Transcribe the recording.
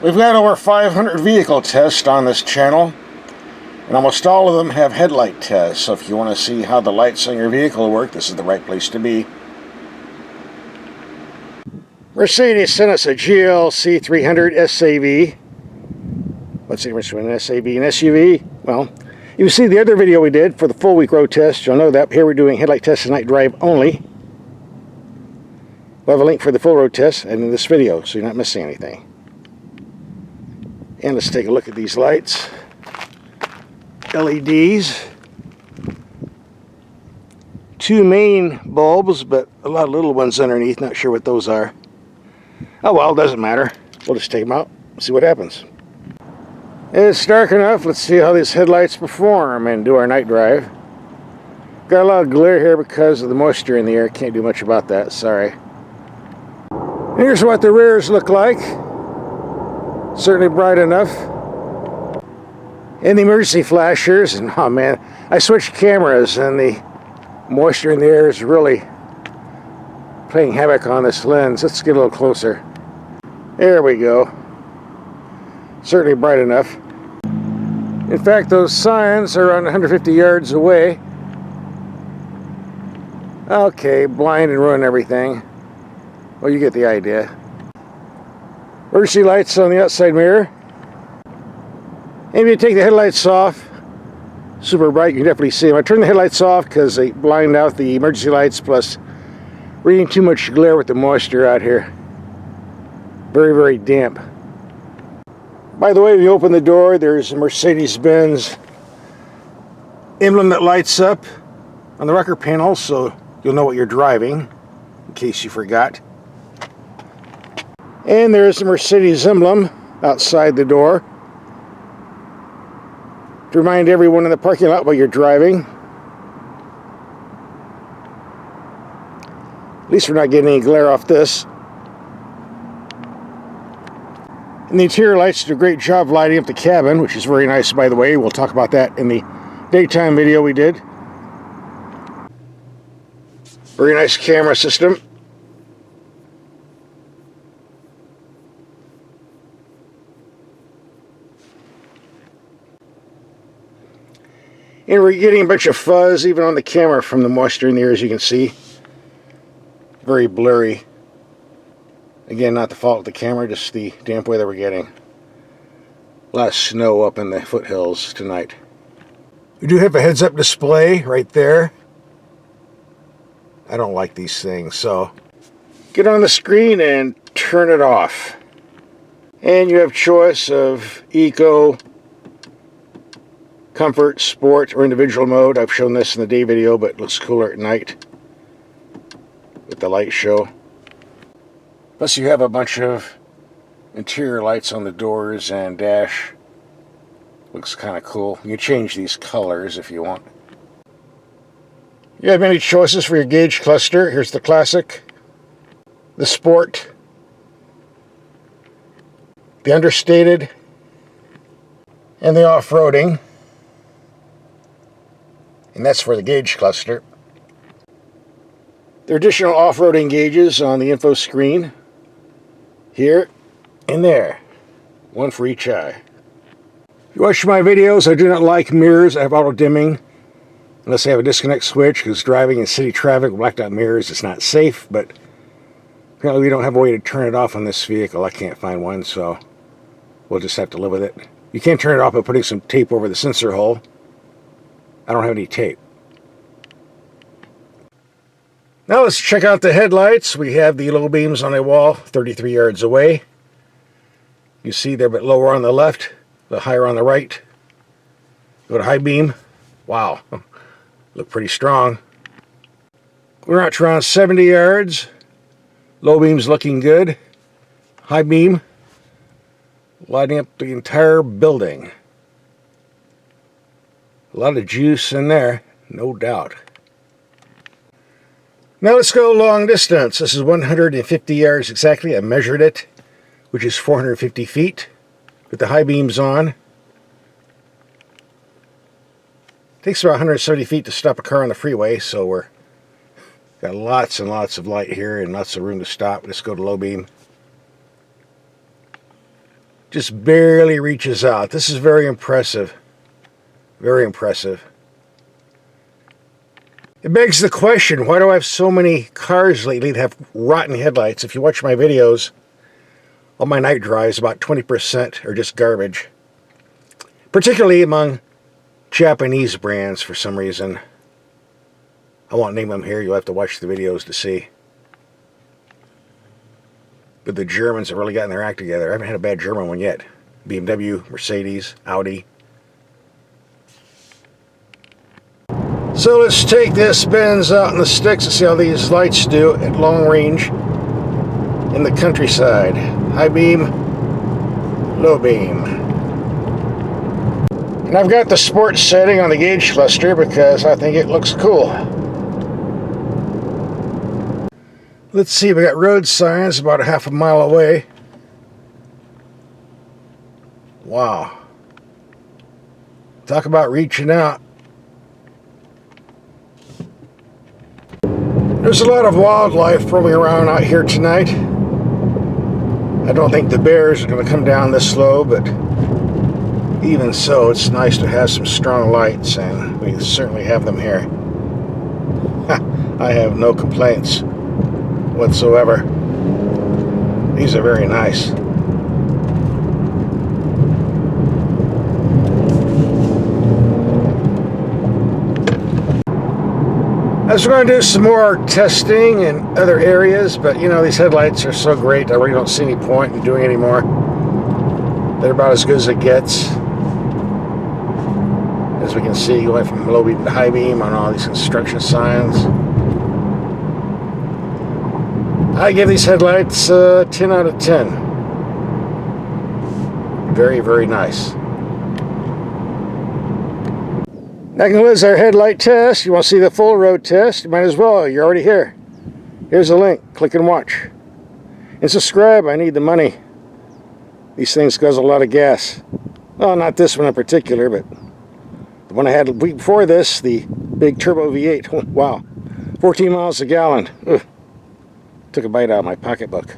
We've got over 500 vehicle tests on this channel, and almost all of them have headlight tests, so if you want to see how the lights on your vehicle work, this is the right place to be. Mercedes sent us a GLC 300 SAV. What's the difference between an SAV and SUV? Well, you see the other video we did for the full week road test, you'll know that. Here we're doing headlight tests and night drive only. We'll have a link for the full road test and in this video, so you're not missing anything. And let's take a look at these lights. LEDs. Two main bulbs, but a lot of little ones underneath. Not sure what those are. Oh well, doesn't matter. We'll just take them out and see what happens. It's dark enough. Let's see how these headlights perform and do our night drive. Got a lot of glare here because of the moisture in the air. Can't do much about that. Sorry. Here's what the rears look like. Certainly bright enough. And the emergency flashers, and oh man, I switched cameras and the moisture in the air is really playing havoc on this lens. Let's get a little closer. There we go. Certainly bright enough. In fact, those signs are around 150 yards away. Okay, blind and ruin everything. Well, you get the idea. Emergency lights on the outside mirror. And if you take the headlights off, super bright, you can definitely see them. I turned the headlights off because they blind out the emergency lights, plus reading too much glare with the moisture out here. Very, very damp. By the way, when you open the door, there's a Mercedes-Benz emblem that lights up on the rocker panel, so you'll know what you're driving, in case you forgot. And there's the Mercedes emblem outside the door to remind everyone in the parking lot what you're driving. At least we're not getting any glare off this. And the interior lights do a great job lighting up the cabin, which is very nice, by the way. We'll talk about that in the daytime video we did. Very nice camera system. And we're getting a bunch of fuzz even on the camera from the moisture in the air, as you can see. Very blurry. Again, not the fault of the camera, just the damp weather we're getting. A lot of snow up in the foothills tonight. We do have a heads-up display right there. I don't like these things, so get on the screen and turn it off. And you have choice of eco, comfort, sport, or individual mode. I've shown this in the day video, but it looks cooler at night with the light show. Plus you have a bunch of interior lights on the doors and dash. Looks kind of cool. You can change these colors if you want. You have many choices for your gauge cluster. Here's the classic, the sport, the understated, and the off-roading. And that's for the gauge cluster. There are additional off-roading gauges on the info screen. Here and there. One for each eye. If you watch my videos, I do not like mirrors. I have auto-dimming. Unless I have a disconnect switch, because driving in city traffic with blacked out mirrors is not safe. But apparently we don't have a way to turn it off on this vehicle. I can't find one, so we'll just have to live with it. You can turn it off by putting some tape over the sensor hole. I don't have any tape. Now let's check out the headlights. We have the low beams on a wall 33 yards away. You see they're a bit lower on the left, a little higher on the right. Go to high beam. Wow, look pretty strong. We're out to around 70 yards. Low beam's looking good. High beam lighting up the entire building. A lot of juice in there, no doubt. Now let's go long distance. This is 150 yards exactly. I measured it, which is 450 feet with the high beams on. Takes about 170 feet to stop a car on the freeway, so we're got lots and lots of light here and lots of room to stop. Let's go to low beam. just barely reaches out. This is very impressive. Very impressive. It begs the question, why do I have so many cars lately that have rotten headlights? If you watch my videos, all my night drives, about 20% are just garbage. Particularly among Japanese brands for some reason. I won't name them here, you'll have to watch the videos to see. But the Germans have really gotten their act together. I haven't had a bad German one yet. BMW, Mercedes, Audi. So let's take this Benz out in the sticks and see how these lights do at long range in the countryside. High beam, low beam. And I've got the sport setting on the gauge cluster because I think it looks cool. Let's see, we got road signs about a half a mile away. Wow. Talk about reaching out. There's a lot of wildlife roaming around out here tonight. I don't think the bears are going to come down this slow, but even so, it's nice to have some strong lights, and we certainly have them here. I have no complaints whatsoever. These are very nice. I was going to do some more testing in other areas, but you know, these headlights are so great, I really don't see any point in doing any more. They're about as good as it gets. As we can see, you went from low beam to high beam on all these construction signs. I give these headlights 10 out of 10. Very, very nice. That concludes our headlight test. You want to see the full road test? You might as well. You're already here. Here's the link. Click and watch. And subscribe. I need the money. These things guzzle a lot of gas. Well, not this one in particular, but the one I had a week before this, the big turbo V8. Wow. 14 miles a gallon. Ugh. Took a bite out of my pocketbook.